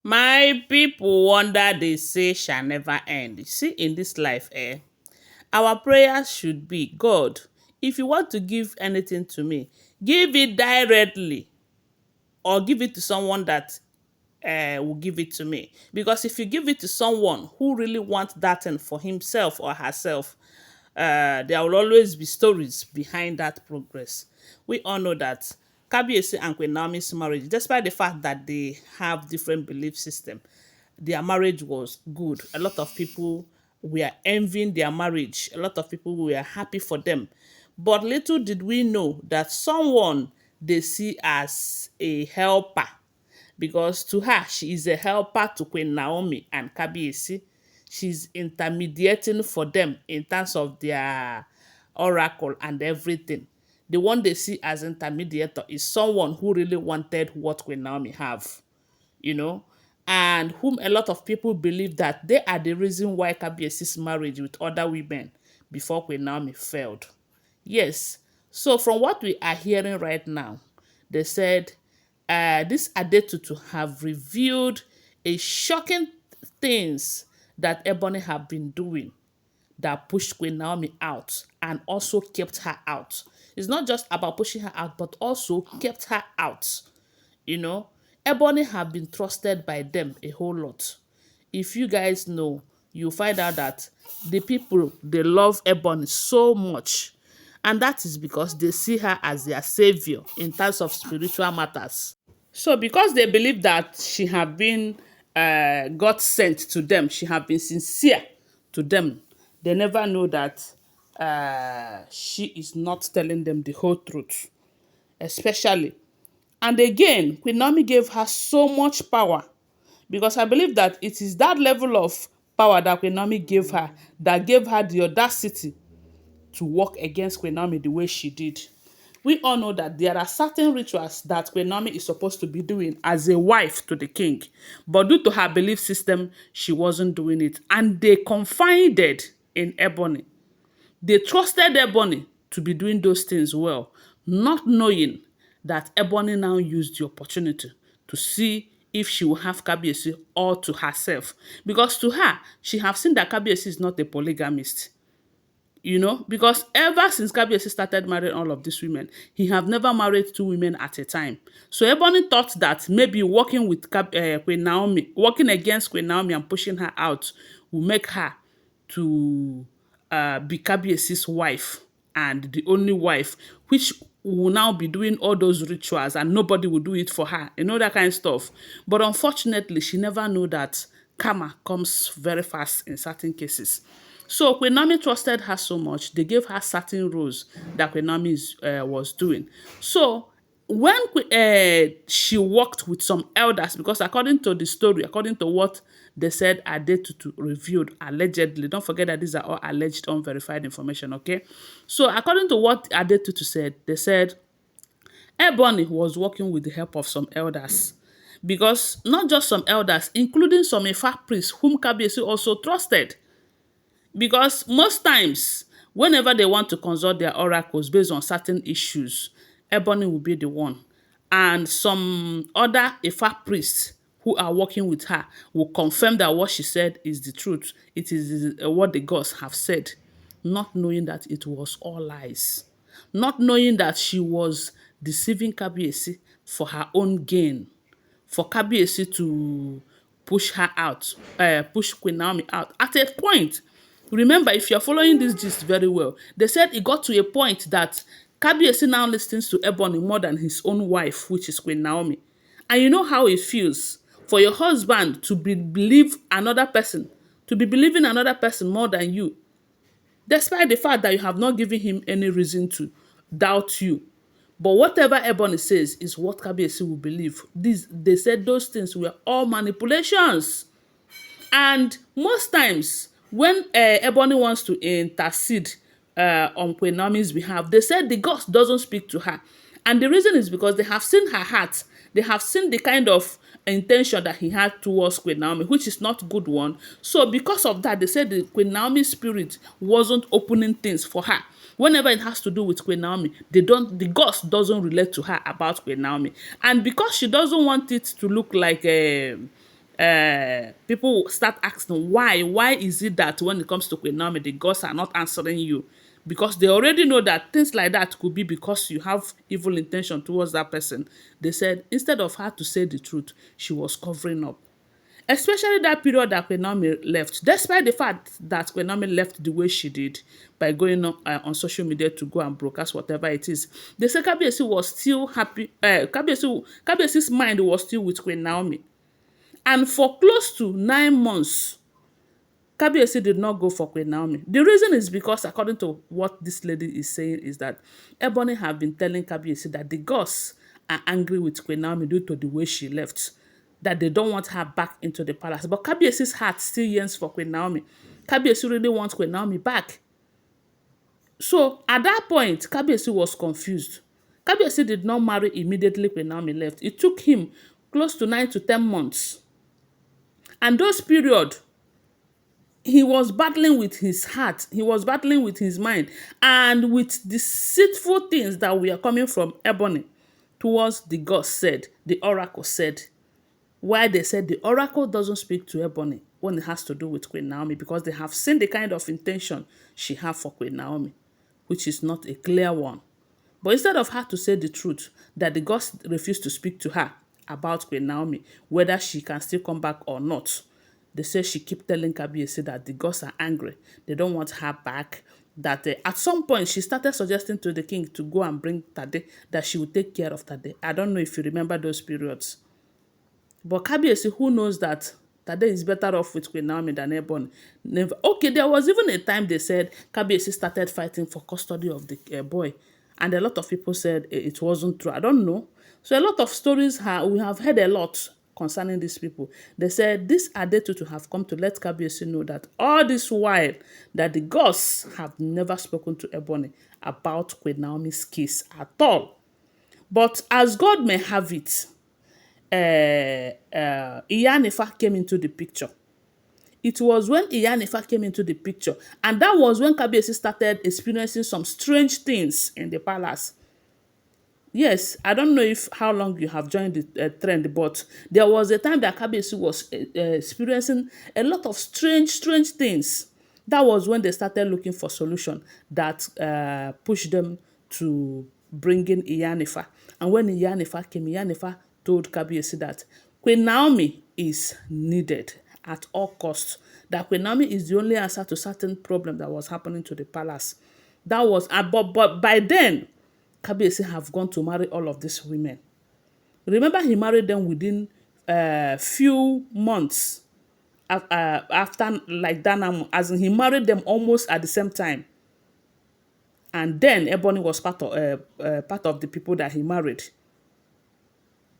My people wonder they say shall never end. See, in this life, our prayers should be, God, if you want to give anything to me, give it directly or give it to someone that will give it to me. Because if you give it to someone who really wants that thing for himself or herself, there will always be stories behind that progress. We all know that Kabiesi and Queen Naomi's marriage, despite the fact that they have different belief system, their marriage was good. A lot of people were envying their marriage. A lot of people were happy for them. But little did we know that someone they see as a helper, because to her, she is a helper to Queen Naomi and Kabiesi. She's intermediating for them in terms of their oracle and everything. The one they see as intermediator is someone who really wanted what Queen Naomi have, you know, and whom a lot of people believe that they are the reason why Kabiesi's marriage with other women before Queen Naomi failed. Yes. So from what we are hearing right now, they said this Adetutu have revealed a shocking things that Ebony have been doing that pushed Queen Naomi out and also kept her out. It's not just about pushing her out, but also kept her out. You know, Ebony have been trusted by them a whole lot. If you guys know, you find out that the people, they love Ebony so much. And that is because they see her as their savior in terms of spiritual matters. So because they believe that she have been God sent to them, she have been sincere to them, they never know that she is not telling them the whole truth, especially. And again, Queen Naomi gave her so much power because I believe that it is that level of power that Queen Naomi gave her that gave her the audacity to work against Queen Naomi the way she did. We all know that there are certain rituals that Queen Naomi is supposed to be doing as a wife to the king. But due to her belief system, she wasn't doing it. And they confided in Ebony. They trusted Ebony to be doing those things well, not knowing that Ebony now used the opportunity to see if she will have Kabiesi all to herself. Because to her, she have seen that Kabiesi is not a polygamist. You know, because ever since Kabiyesi started marrying all of these women, he have never married two women at a time. So Ebony thought that maybe working with Queen Naomi, working against Queen Naomi and pushing her out will make her to be Kabiyesi's wife and the only wife, which will now be doing all those rituals and nobody will do it for her, you know, that kind of stuff. But unfortunately, she never knew that karma comes very fast in certain cases. So Queen Naomi trusted her so much, they gave her certain roles that Queen Naomi was doing. So when she worked with some elders, because according to the story, according to what they said Adetutu revealed allegedly, don't forget that these are all alleged unverified information, okay? So according to what Adetutu said, they said Ebony was working with the help of some elders. Because not just some elders, including some Ifa priests whom Kabiyesi also trusted. Because most times, whenever they want to consult their oracles based on certain issues, Ebony will be the one. And some other Ifa priests who are working with her will confirm that what she said is the truth. It is what the gods have said, not knowing that it was all lies. Not knowing that she was deceiving Kabiyesi for her own gain, for Kabiyesi to push her out, push Queen Naomi out. At a point, remember, if you're following this gist very well, they said it got to a point that Kabiyesi now listens to Ebony more than his own wife, which is Queen Naomi. And you know how it feels for your husband to believe another person, to be believing another person more than you, despite the fact that you have not given him any reason to doubt you. But whatever Ebony says is what Kabiyesi will believe. They said those things were all manipulations. And most times, when Ebony wants to intercede on Queen Naomi's behalf, they said the God doesn't speak to her. And the reason is because they have seen her heart. They have seen the kind of intention that he had towards Queen Naomi, which is not a good one. So because of that, they said the Queen Naomi's spirit wasn't opening things for her. Whenever it has to do with Queen Naomi, the ghost doesn't relate to her about Queen Naomi. And because she doesn't want it to look like people will start asking why is it that when it comes to Queen Naomi, the gods are not answering you? Because they already know that things like that could be because you have evil intention towards that person. They said instead of her to say the truth, she was covering up. Especially that period that Queen Naomi left, despite the fact that Queen Naomi left the way she did by going on social media to go and broadcast whatever it is, they say Kabiyesi was still happy. Kabiyesi's mind was still with Queen Naomi. And for close to 9 months, Kabiyesi did not go for Queen Naomi. The reason is because, according to what this lady is saying, is that Ebony have been telling Kabiyesi that the gods are angry with Queen Naomi due to the way she left, that they don't want her back into the palace. But Kabiyesi's heart still yearns for Queen Naomi. Kabiyesi really wants Queen Naomi back. So at that point, Kabiyesi was confused. Kabiyesi did not marry immediately Queen Naomi left. It took him close to 9 to 10 months. And those period, he was battling with his heart, he was battling with his mind, and with deceitful things that were coming from Ebony towards the God said, the oracle said. Why they said the oracle doesn't speak to Ebony when it has to do with Queen Naomi, because they have seen the kind of intention she have for Queen Naomi, which is not a clear one. But instead of her to say the truth, that the gods refuse to speak to her about Queen Naomi, whether she can still come back or not, they say she keep telling Kabiyesi that the gods are angry. They don't want her back. That at some point, she started suggesting to the king to go and bring Tade, that she would take care of Tade. I don't know if you remember those periods. But Kabiyesi, who knows that Tade is better off with Queen Naomi than Ebony? Never. Okay, there was even a time they said Kabiyesi started fighting for custody of the boy. And a lot of people said it wasn't true. I don't know. So a lot of stories, we have heard a lot concerning these people. They said this Adetutu have come to let Kabiyesi know that all this while that the gods have never spoken to Ebony about Queen Naomi's case at all. But as God may have it, Iyanifa came into the picture. It was when Iyanifa came into the picture, and that was when Kabiyesi started experiencing some strange things in the palace. Yes, I don't know if how long you have joined the trend, but there was a time that Kabiyesi was experiencing a lot of strange things. That was when they started looking for solution that pushed them to bring in Iyanifa. And when Iyanifa came, Iyanifa told Kabiyesi that Queen Naomi is needed at all costs. That Queen Naomi is the only answer to certain problem that was happening to the palace. That was, but by then, Kabiyesi have gone to marry all of these women. Remember, he married them within a few months after, like that, as in he married them almost at the same time. And then Ebony was part of the people that he married.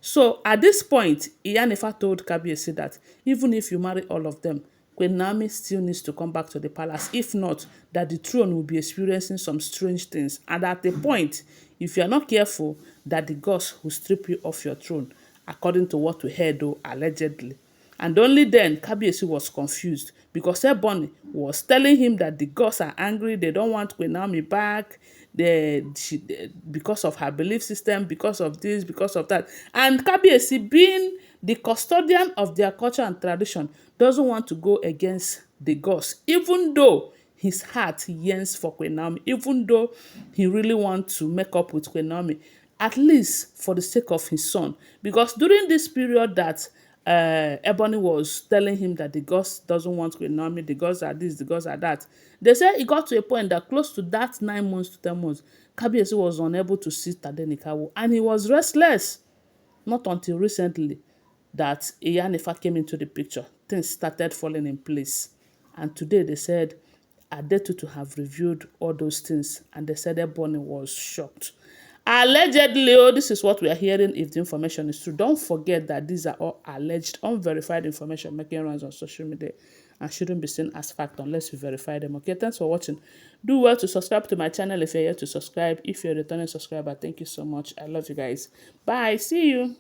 So at this point, Iyanifa told Kabiyesi that even if you marry all of them, Queen Naomi still needs to come back to the palace. If not, that the throne will be experiencing some strange things. And at the point, if you are not careful, that the gods will strip you off your throne, according to what we heard, though, allegedly. And only then, Kabiyesi was confused because Ebony was telling him that the gods are angry, they don't want Queen Naomi back, because of her belief system, because of this, because of that. And Kabiyesi, being the custodian of their culture and tradition, doesn't want to go against the gods, even though his heart yearns for Queen Naomi, even though he really wants to make up with Queen Naomi, at least for the sake of his son. Because during this period that Ebony was telling him that the gods doesn't want Queen Naomi, the gods are this, the gods are that. They said it got to a point that close to that 9 months to 10 months, Kabiyesi was unable to see Tadenikawo, and he was restless. Not until recently that Iyanifa came into the picture, things started falling in place. And today they said Adetutu have revealed all those things, and they said Ebony was shocked. Allegedly, this is what we are hearing if the information is true. Don't forget that these are all alleged, unverified information making rounds on social media and shouldn't be seen as fact unless you verify them. Okay, thanks for watching. Do well to subscribe to my channel if you're here to subscribe. If you're a returning subscriber, thank you so much. I love you guys. Bye. See you.